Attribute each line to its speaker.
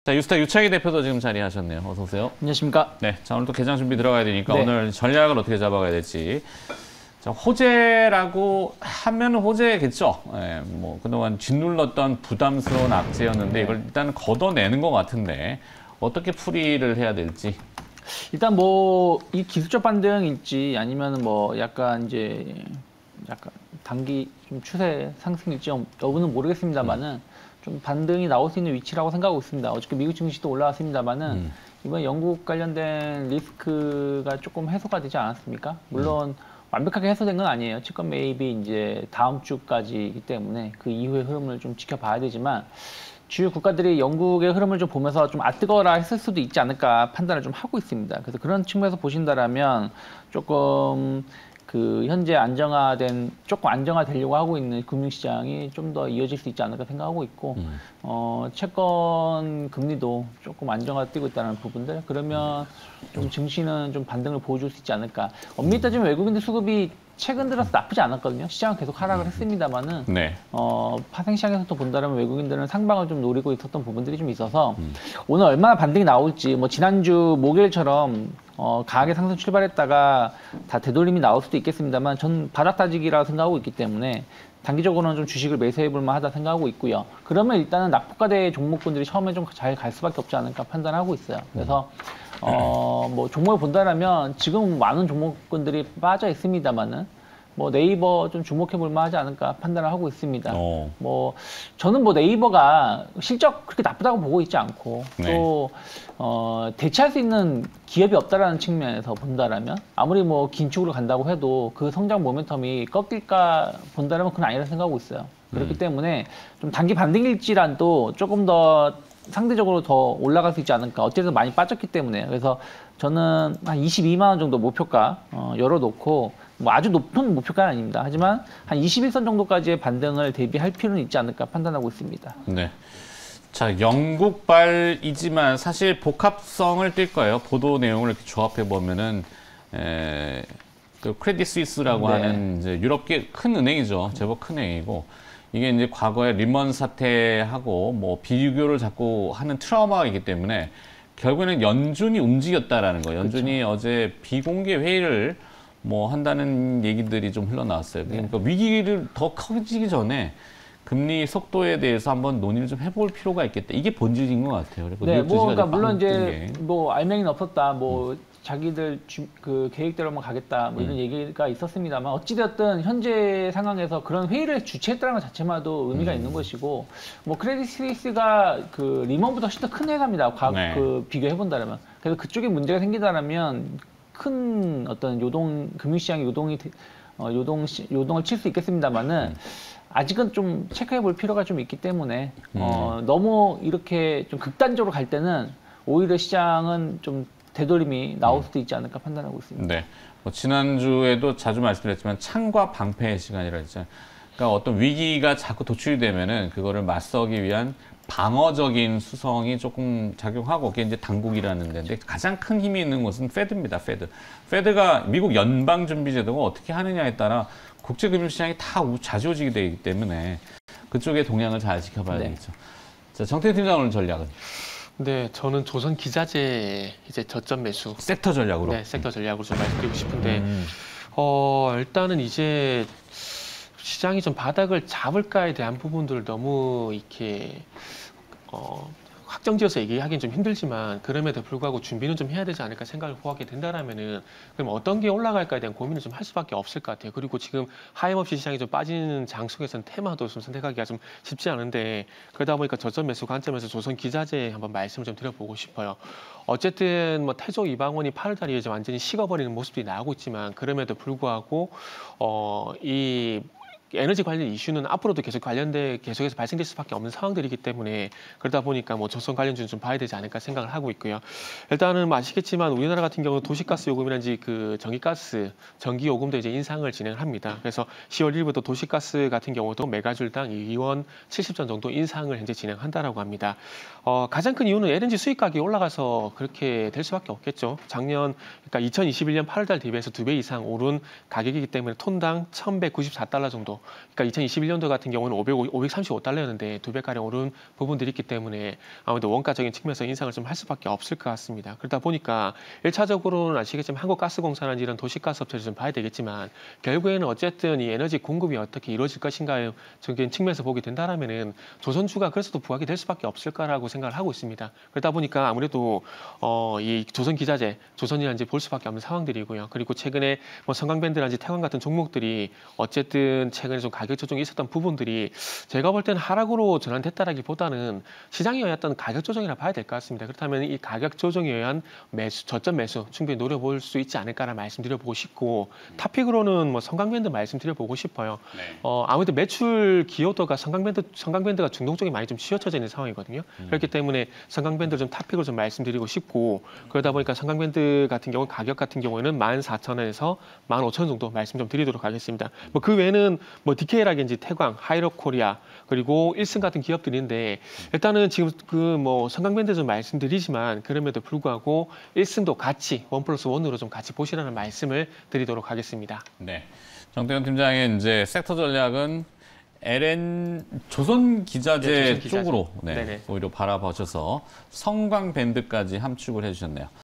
Speaker 1: 자, 유스타 유창희 대표도 지금 자리하셨네요. 어서 오세요.
Speaker 2: 안녕하십니까.
Speaker 1: 네, 자, 오늘 또 개장 준비 들어가야 되니까
Speaker 2: 네.
Speaker 1: 오늘 전략을 어떻게 잡아가야 될지. 자, 호재라고 하면 호재겠죠. 예, 뭐 그동안 짓눌렀던 부담스러운 악재였는데 이걸 일단 걷어내는 것 같은데 어떻게 풀이를 해야 될지.
Speaker 2: 일단 뭐 이 기술적 반등일지 아니면 뭐 약간 이제 약간 단기 좀 추세 상승일지 여부는 모르겠습니다만은 좀 반등이 나올 수 있는 위치라고 생각하고 있습니다. 어저께 미국 증시도 올라왔습니다만은 이번 영국 관련된 리스크가 조금 해소가 되지 않았습니까? 물론 완벽하게 해소된 건 아니에요. 채권 매입이 이제 다음 주까지이기 때문에 그 이후의 흐름을 좀 지켜봐야 되지만 주요 국가들이 영국의 흐름을 좀 보면서 좀 뜨거워라 했을 수도 있지 않을까 판단을 좀 하고 있습니다. 그래서 그런 측면에서 보신다라면 조금 그 현재 조금 안정화되려고 하고 있는 금융시장이 좀 더 이어질 수 있지 않을까 생각하고 있고, 채권 금리도 조금 안정화되고 있다는 부분들, 그러면 좀 증시는 좀 반등을 보여줄 수 있지 않을까. 엄밀히 따지면 외국인들 수급이 최근 들어서 나쁘지 않았거든요. 시장은 계속 하락을 했습니다만은,
Speaker 1: 네.
Speaker 2: 파생시장에서도 본다면 외국인들은 상방을 좀 노리고 있었던 부분들이 좀 있어서, 오늘 얼마나 반등이 나올지, 뭐 지난주 목요일처럼 강하게 상승 출발했다가 다 되돌림이 나올 수도 있겠습니다만 전 바닥 다지기라고 생각하고 있기 때문에 단기적으로는 좀 주식을 매수해 볼 만하다 생각하고 있고요. 그러면 일단은 낙폭과대 종목군들이 처음에 좀 잘 갈 수밖에 없지 않을까 판단하고 있어요. 그래서 뭐 종목을 본다라면 지금 많은 종목군들이 빠져 있습니다만은 뭐 네이버 좀 주목해 볼 만하지 않을까 판단을 하고 있습니다. 뭐 저는 뭐 네이버가 실적 그렇게 나쁘다고 보고 있지 않고 또 대체할 수 있는 기업이 없다라는 측면에서 본다라면 아무리 뭐 긴축으로 간다고 해도 그 성장 모멘텀이 꺾일까 본다라면 그건 아니라 생각하고 있어요. 그렇기 때문에 좀 단기 반등일지라도 조금 더 상대적으로 더 올라갈 수 있지 않을까. 어쨌든 많이 빠졌기 때문에. 그래서 저는 한 22만 원 정도 목표가 열어놓고 뭐 아주 높은 목표가는 아닙니다. 하지만 한 21선 정도까지의 반등을 대비할 필요는 있지 않을까 판단하고 있습니다.
Speaker 1: 네. 자, 영국발이지만 사실 복합성을 띌 거예요. 보도 내용을 이렇게 조합해 보면은 그 크레딧 스위스라고 하는 이제 유럽계 큰 은행이죠. 제법 큰 은행이고 이게 이제 과거에 리먼 사태하고 뭐 비교를 자꾸 하는 트라우마가 있기 때문에 결국에는 연준이 움직였다라는 거예요. 연준이 어제 비공개 회의를 뭐 한다는 얘기들이 좀 흘러나왔어요. 그러니까 위기를 더 커지기 전에 금리 속도에 대해서 한번 논의를 좀 해볼 필요가 있겠다. 이게 본질인 것 같아요.
Speaker 2: 네, 뭐 그러니까 물론 이제 뭐 알맹이는 없었다. 뭐 자기들 그 계획대로만 가겠다. 뭐 이런 얘기가 있었습니다만 어찌되었든 현재 상황에서 그런 회의를 주최했다는 것 자체만도 의미가 있는 것이고 뭐 크레딧 스위스가 그 리먼보다 훨씬 더 큰 회사입니다. 그 비교해 본다면. 그래서 그쪽에 문제가 생기다면 큰 어떤 금융시장의 요동을 칠 수 있겠습니다만은 아직은 좀 체크해 볼 필요가 좀 있기 때문에 너무 이렇게 좀 극단적으로 갈 때는 오히려 시장은 좀 되돌림이 나올 수도 있지 않을까 판단하고 있습니다.
Speaker 1: 네. 뭐 지난주에도 자주 말씀드렸지만 창과 방패의 시간이라 했잖아요. 그러니까 어떤 위기가 자꾸 도출이 되면은 그거를 맞서기 위한 방어적인 수성이 조금 작용하고 그게 이제 당국이라는 데인데 가장 큰 힘이 있는 곳은 페드입니다. 페드가 미국 연방준비제도가 어떻게 하느냐에 따라 국제금융시장이 다 좌지우지게 되기 때문에 그쪽의 동향을 잘 지켜봐야 되겠죠. 자, 정태근 팀장 오늘 전략은?
Speaker 3: 네, 저는 조선 기자재 이제 저점 매수.
Speaker 1: 섹터 전략으로?
Speaker 3: 네, 섹터 전략으로 좀 말씀드리고 싶은데 일단은 이제 시장이 좀 바닥을 잡을까에 대한 부분들을 너무 이렇게 확정지어서 얘기하기는 좀 힘들지만 그럼에도 불구하고 준비는 좀 해야 되지 않을까 생각을 하게 된다라면은 그럼 어떤 게 올라갈까에 대한 고민을 좀 할 수밖에 없을 것 같아요. 그리고 지금 하염없이 시장이 좀 빠지는 장 속에서는 테마도 좀 선택하기가 좀 쉽지 않은데 그러다 보니까 저점 매수 관점에서 조선 기자재 한번 말씀을 좀 드려보고 싶어요. 어쨌든 뭐 태조 이방원이 8월 달에 이제 완전히 식어버리는 모습들이 나오고 있지만 그럼에도 불구하고 이 에너지 관련 이슈는 앞으로도 계속해서 발생될 수밖에 없는 상황들이기 때문에 그러다 보니까 뭐 조선 관련주는 좀 봐야 되지 않을까 생각을 하고 있고요. 일단은 뭐 아시겠지만 우리나라 같은 경우는 도시가스 요금이라든지 그 전기가스, 전기 요금도 이제 인상을 진행을 합니다. 그래서 10월 1일부터 도시가스 같은 경우도 메가줄당 2원 70전 정도 인상을 현재 진행한다라고 합니다. 가장 큰 이유는 LNG 수입 가격이 올라가서 그렇게 될 수밖에 없겠죠. 작년 그러니까 2021년 8월 달 대비해서 2배 이상 오른 가격이기 때문에 톤당 1,194달러 정도 있고요. 그러니까 2021년도 같은 경우는 535달러였는데 2배가량 오른 부분들이 있기 때문에 아무래도 원가적인 측면에서 인상을 좀 할 수밖에 없을 것 같습니다. 그러다 보니까 1차적으로는 아시겠지만 한국가스공사라든지 이런 도시가스 업체를 좀 봐야 되겠지만 결국에는 어쨌든 이 에너지 공급이 어떻게 이루어질 것인가의 적인 측면에서 보게 된다라면은 조선주가 그래서도 부각이 될 수밖에 없을 거라고 생각을 하고 있습니다. 그러다 보니까 아무래도 이 조선기자재, 조선이라든지 볼 수밖에 없는 상황들이고요. 그리고 최근에 뭐 성강밴드라든지 태광 같은 종목들이 어쨌든 최근에 좀 가격 조정이 있었던 부분들이 제가 볼 때는 하락으로 전환됐다라기보다는 시장에 의한 가격 조정이라 봐야 될 것 같습니다. 그렇다면 이 가격 조정에 의한 매수, 저점 매수 충분히 노려볼 수 있지 않을까라는 말씀드려보고 싶고 탑픽으로는 뭐 성강밴드 말씀드려보고 싶어요.
Speaker 1: 네.
Speaker 3: 아무래도 매출 기여도가 성강밴드가 중동 쪽에 많이 좀 치우쳐져 있는 상황이거든요. 그렇기 때문에 성강밴드를 좀 탑픽으로 좀 말씀드리고 싶고 그러다 보니까 성강밴드 같은 경우 가격 같은 경우에는 14,000원에서 15,000원 정도 말씀 좀 드리도록 하겠습니다. 뭐 그 외에는 뭐 DK라든지 태광, 하이로코리아 그리고 일승 같은 기업들인데 일단은 지금 그 뭐 성강밴드 좀 말씀드리지만 그럼에도 불구하고 일승도 같이 1+1으로 좀 같이 보시라는 말씀을 드리도록 하겠습니다.
Speaker 1: 네. 정태현 팀장의 이제 섹터 전략은 조선 기자재
Speaker 3: 네, 조선 기자재.
Speaker 1: 쪽으로
Speaker 3: 네네.
Speaker 1: 오히려 바라보셔서 성광밴드까지 함축을 해주셨네요.